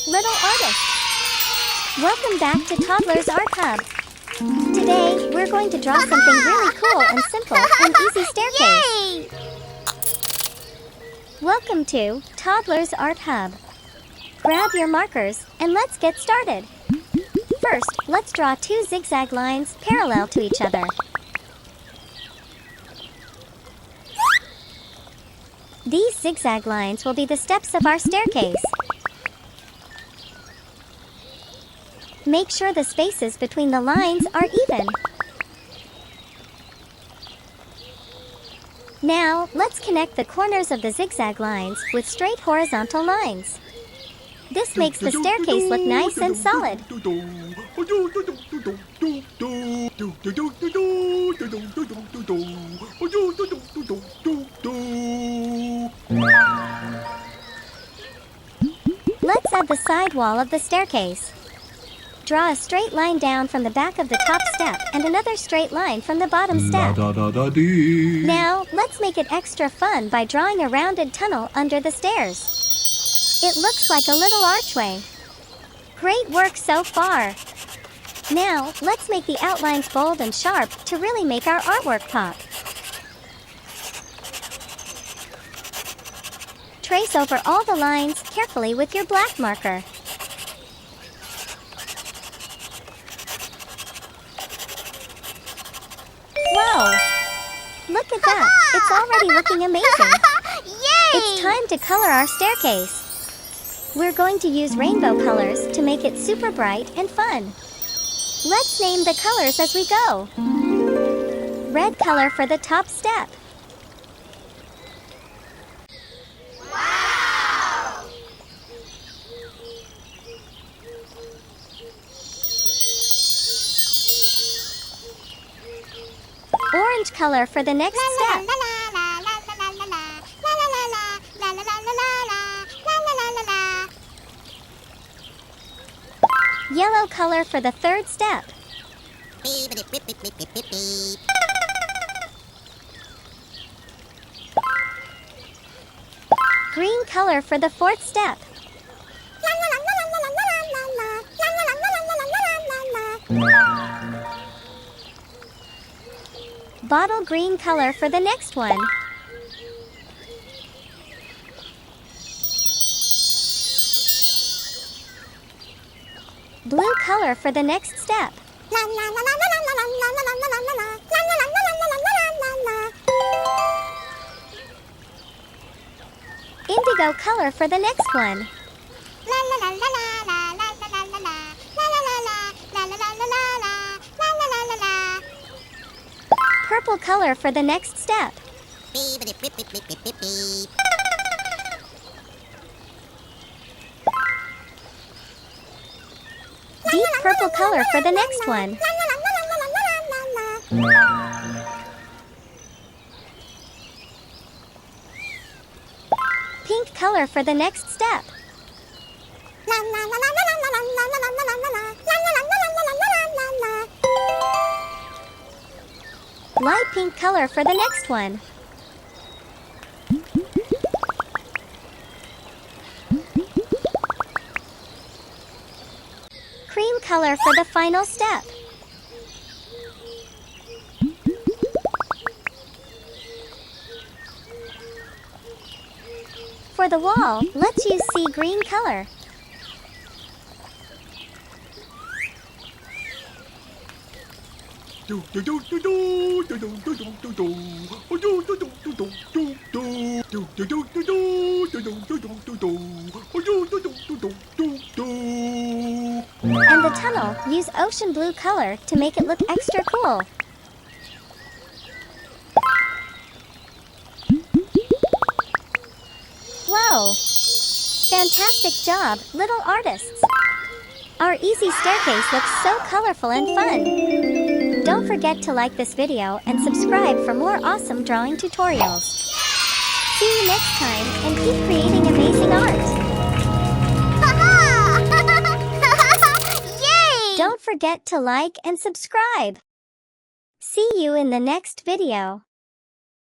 little artists! Welcome back to Toddlers Art Hub. Today, we're going to draw something really cool and simple, an easy staircase. Yay! Welcome to Toddlers Art Hub. Grab your markers and let's get started. First, let's draw two zigzag lines parallel to each other. These zigzag lines will be the steps of our staircase. Make sure the spaces between the lines are even. Now, let's connect the corners of the zigzag lines with straight horizontal lines. This makes the staircase look nice and solid. Let's add the side wall of the staircase. Draw a straight line down from the back of the top step and another straight line from the bottom step. Now, let's make it extra fun by drawing a rounded tunnel under the stairs. It looks like a little archway. Great work so far! Now, let's make the outlines bold and sharp to really make our artwork pop. Trace over all the lines carefully with your black marker. Whoa! Look at that! It's already looking amazing! Yay! It's time to color our staircase. We're going to use rainbow colors to make it super bright and fun. Let's name the colors as we go. Red color for the top step. Wow! Orange color for the next step. Yellow color for the third step. Green color for the fourth step. Bottle green color for the next one. Blue color for the next step. Indigo color for the next one. Purple color for the next step. Deep purple color for the next one. Pink color for the next step. Light pink color for the next one. Cream color for the final step. For the wall, let's use sea green color. And the tunnel, use ocean blue color to make it look extra cool. Whoa! Fantastic job, little artists! Our easy staircase looks so colorful and fun. Don't forget to like this video and subscribe for more awesome drawing tutorials. See you next time and keep creating amazing art. Yay! Don't forget to like and subscribe. See you in the next video.